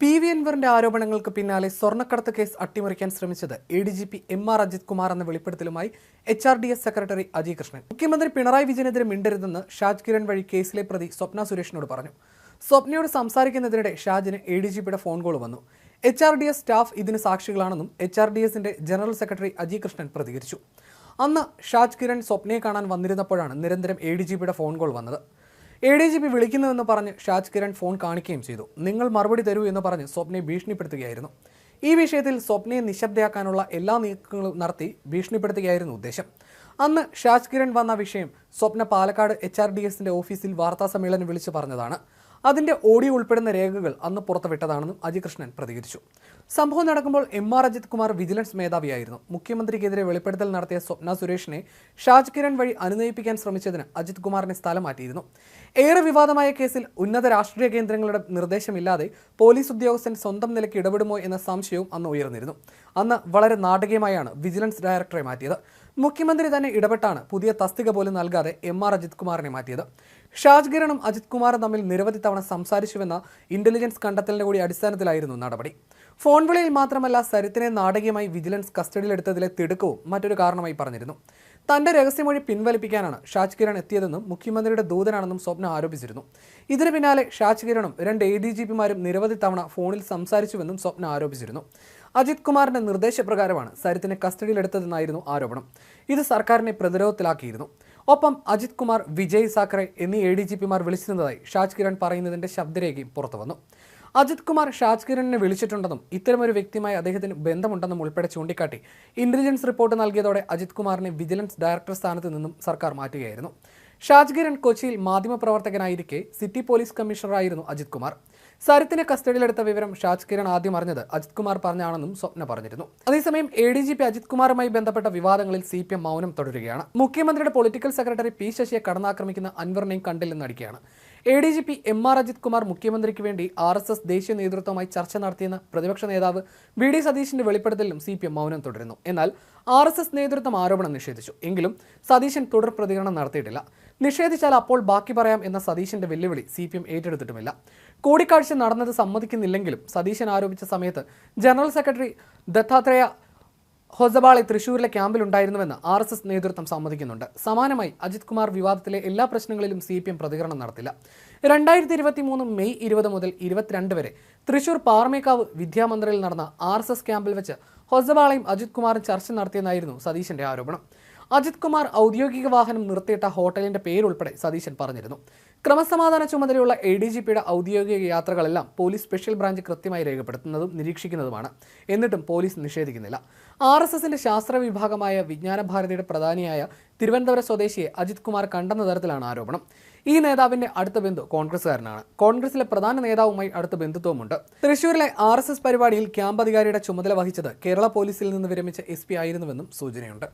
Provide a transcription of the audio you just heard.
PV. അൻവറിന്റെ ആരോപണങ്ങൾക്ക് പിന്നാലെ സ്വർണ്ണക്കടത്ത് കേസ് അട്ടിമറിക്കാൻ ശ്രമിച്ചത് എ.ഡി.ജി.പി എം.ആർ. അജിത് കുമാർ എന്ന വെളിപ്പെടുത്തലുമായി എച്ച്.ആർ.ഡി.എസ് സെക്രട്ടറി അജയ് കൃഷ്ണൻ മുഖ്യമന്ത്രി പിണറായി വിജയനെതിരെ മിണ്ടരുതെന്ന് ഷാജ് കിരൺ വഴി കേസിലെ പ്രതി സ്വപ്ന സുരേഷിനോട് പറഞ്ഞു. സ്വപ്നയോട് സംസാരിക്കുന്നതിനിടെ ഷാജിന് എ.ഡി.ജി.പിയുടെ ഫോൺ കോൾ വന്നു. എച്ച്.ആർ.ഡി.എസ് സ്റ്റാഫ് ഇതിന് സാക്ഷികളാണെന്നും എച്ച്.ആർ.ഡി.എസിന്റെ ജനറൽ സെക്രട്ടറി അജയ് കൃഷ്ണൻ പ്രതികരിച്ചു. അന്ന് ഷാജ് കിരൺ സ്വപ്നയെ കാണാൻ വന്നിരുന്നപ്പോഴാണ് നിരന്തരം എ.ഡി.ജി.പിയുടെ ഫോൺ കോൾ വന്നത്. എ.ഡി.ജി.പി വിളിക്കുന്നുവെന്ന് പറഞ്ഞ് ഷാജ് കിരൺ ഫോൺ കാണിക്കുകയും ചെയ്തു. നിങ്ങൾ മറുപടി തരൂ എന്ന് പറഞ്ഞ് സ്വപ്നയെ ഭീഷണിപ്പെടുത്തുകയായിരുന്നു. ഈ വിഷയത്തിൽ സ്വപ്നയെ നിശബ്ദയാക്കാനുള്ള എല്ലാ നീക്കങ്ങളും നടത്തി ഭീഷണിപ്പെടുത്തുകയായിരുന്നു ഉദ്ദേശം. അന്ന് ഷാജ് കിരൺ വന്ന വിഷയം സ്വപ്ന പാലക്കാട് എച്ച്.ആർ.ഡി.എസിന്റെ ഓഫീസിൽ വാർത്താസമ്മേളനം വിളിച്ചു പറഞ്ഞതാണ്. അതിന്റെ ഓഡിയോ ഉൾപ്പെടുന്ന രേഖകൾ അന്ന് പുറത്തുവിട്ടതാണെന്നും അജയ് കൃഷ്ണൻ പ്രതികരിച്ചു. സംഭവം നടക്കുമ്പോൾ എം.ആർ. അജിത് കുമാർ വിജിലൻസ് മേധാവിയായിരുന്നു. മുഖ്യമന്ത്രിക്കെതിരെ വെളിപ്പെടുത്തൽ നടത്തിയ സ്വപ്ന സുരേഷിനെ ഷാജ് കിരൺ വഴി അനുനയിപ്പിക്കാൻ ശ്രമിച്ചതിന് അജിത് കുമാറിനെ സ്ഥലം മാറ്റിയിരുന്നു. ഏറെ വിവാദമായ കേസിൽ ഉന്നത രാഷ്ട്രീയ കേന്ദ്രങ്ങളുടെ നിർദ്ദേശമില്ലാതെ പോലീസ് ഉദ്യോഗസ്ഥൻ സ്വന്തം നിലയ്ക്ക് ഇടപെടുമോ എന്ന സംശയവും അന്ന് ഉയർന്നിരുന്നു. അന്ന് വളരെ നാടകീയമായാണ് വിജിലൻസ് ഡയറക്ടറെ മാറ്റിയത്. മുഖ്യമന്ത്രി തന്നെ ഇടപെട്ടാണ് പുതിയ തസ്തിക പോലും നൽകാതെ എം.ആർ. അജിത് കുമാറിനെ മാറ്റിയത്. ഷാജ് കിരണും അജിത് കുമാറും തമ്മിൽ നിരവധി തവണ സംസാരിച്ചുവെന്ന ഇന്റലിജൻസ് കണ്ടെത്തലിന്റെ കൂടി അടിസ്ഥാനത്തിലായിരുന്നു നടപടി. ഫോൺ വിളിയിൽ മാത്രമല്ല, സരിത്തിനെ നാടകീയമായി വിജിലൻസ് കസ്റ്റഡിയിലെടുത്തതിലെ തിടുക്കവും മറ്റൊരു കാരണമായി പറഞ്ഞിരുന്നു. തന്റെ രഹസ്യമൊഴി പിൻവലിപ്പിക്കാനാണ് ഷാജ് കിരൺ എത്തിയതെന്നും മുഖ്യമന്ത്രിയുടെ ദൂതനാണെന്നും സ്വപ്ന ആരോപിച്ചിരുന്നു. ഇതിന് പിന്നാലെ ഷാജ് കിരണും രണ്ട് എ.ഡി.ജി.പിമാരും നിരവധി തവണ ഫോണിൽ സംസാരിച്ചുവെന്നും സ്വപ്ന ആരോപിച്ചിരുന്നു. അജിത് കുമാറിന്റെ നിർദ്ദേശപ്രകാരമാണ് സരിത്തിനെ കസ്റ്റഡിയിലെടുത്തതെന്നായിരുന്നു ആരോപണം. ഇത് സർക്കാരിനെ പ്രതിരോധത്തിലാക്കിയിരുന്നു. ഒപ്പം അജിത് കുമാർ, വിജയ് സാഖറെ എന്നീ എ.ഡി.ജി.പിമാർ വിളിച്ചിരുന്നതായി ഷാജ് കിരൺ പറയുന്നതിന്റെ ശബ്ദരേഖയും പുറത്തുവന്നു. അജിത് കുമാർ ഷാജ് കിരണിനെ വിളിച്ചിട്ടുണ്ടെന്നും ഇത്തരമൊരു വ്യക്തിയുമായി അദ്ദേഹത്തിന് ബന്ധമുണ്ടെന്നും ഉൾപ്പെടെ ചൂണ്ടിക്കാട്ടി ഇന്റലിജൻസ് റിപ്പോർട്ട് നൽകിയതോടെ അജിത് കുമാറിനെ വിജിലൻസ് ഡയറക്ടർ സ്ഥാനത്ത് നിന്നും സർക്കാർ മാറ്റുകയായിരുന്നു. ഷാജ് കിരൺ കൊച്ചിയിൽ മാധ്യമപ്രവർത്തകനായിരിക്കെ സിറ്റി പോലീസ് കമ്മീഷണറായിരുന്നു അജിത് കുമാർ. സരിത്തിനെ കസ്റ്റഡിയിലെടുത്ത വിവരം ഷാജ് കിരൺ ആദ്യം അറിഞ്ഞത് അജിത് കുമാർ പറഞ്ഞാണെന്നും സ്വപ്ന പറഞ്ഞിരുന്നു. അതേസമയം എ.ഡി.ജി.പി അജിത് കുമാറുമായി ബന്ധപ്പെട്ട വിവാദങ്ങളിൽ CPM മൗനം തുടരുകയാണ്. മുഖ്യമന്ത്രിയുടെ പൊളിറ്റിക്കൽ സെക്രട്ടറി പി ശശിയെ കടന്നാക്രമിക്കുന്ന അൻവറിനെയും കണ്ടില്ലെന്നടിക്കുകയാണ്. എ.ഡി.ജി.പി എം.ആർ. അജിത് കുമാർ മുഖ്യമന്ത്രിക്ക് വേണ്ടി RSS ദേശീയ നേതൃത്വവുമായി ചർച്ച നടത്തിയെന്ന് പ്രതിപക്ഷ നേതാവ് വി.ഡി. സതീശന്റെ വെളിപ്പെടുത്തലിലും CPM മൗനം തുടരുന്നു. എന്നാൽ RSS നേതൃത്വം ആരോപണം നിഷേധിച്ചു. എങ്കിലും സതീശൻ തുടർ പ്രതികരണം നടത്തിയിട്ടില്ല. നിഷേധിച്ചാൽ അപ്പോൾ ബാക്കി പറയാം എന്ന സതീശന്റെ വെല്ലുവിളി CPM ഏറ്റെടുത്തിട്ടുമില്ല. കൂടിക്കാഴ്ച നടന്നത് സമ്മതിക്കുന്നില്ലെങ്കിലും സതീശൻ ആരോപിച്ച സമയത്ത് ജനറൽ സെക്രട്ടറി ദത്താത്രേയ ഹൊസബാളെ തൃശൂരിലെ ക്യാമ്പിലുണ്ടായിരുന്നുവെന്ന് RSS നേതൃത്വം സമ്മതിക്കുന്നുണ്ട്. സമാനമായി അജിത് കുമാർ വിവാദത്തിലെ എല്ലാ പ്രശ്നങ്ങളിലും CPM പ്രതികരണം നടത്തില്ല. 2023 മെയ് 20 മുതൽ 22 വരെ തൃശൂർ പാറമേക്കാവ് വിദ്യാമന്ദിറിൽ നടന്ന RSS ക്യാമ്പിൽ വെച്ച് ഹൊസബാളയും അജിത് കുമാറും ചർച്ച നടത്തിയെന്നായിരുന്നു സതീശന്റെ ആരോപണം. അജിത് കുമാർ ഔദ്യോഗിക വാഹനം നിർത്തിയിട്ട ഹോട്ടലിന്റെ പേരുൾപ്പെടെ സതീശൻ പറഞ്ഞിരുന്നു. ക്രമസമാധാന ചുമതലയുള്ള എ.ഡി.ജി.പിയുടെ ഔദ്യോഗിക യാത്രകളെല്ലാം പോലീസ് സ്പെഷ്യൽ ബ്രാഞ്ച് കൃത്യമായി രേഖപ്പെടുത്തുന്നതും നിരീക്ഷിക്കുന്നതുമാണ്. എന്നിട്ടും പോലീസ് നിഷേധിക്കുന്നില്ല. RSSന്റെ ശാസ്ത്ര വിഭാഗമായ വിജ്ഞാന ഭാരതിയുടെ പ്രധാനിയായ തിരുവനന്തപുരം സ്വദേശിയെ അജിത് കുമാർ കണ്ടെന്ന തരത്തിലാണ് ആരോപണം. ഈ നേതാവിന്റെ അടുത്ത ബന്ധു കോൺഗ്രസുകാരനാണ്. കോൺഗ്രസിലെ പ്രധാന നേതാവുമായി അടുത്ത ബന്ധുത്വമുണ്ട്. തൃശൂരിലെ RSS പരിപാടിയിൽ ക്യാമ്പ് അധികാരിയുടെ ചുമതല വഹിച്ചത് കേരള പോലീസിൽ നിന്ന് വിരമിച്ച SP ആയിരുന്നുവെന്നും സൂചനയുണ്ട്.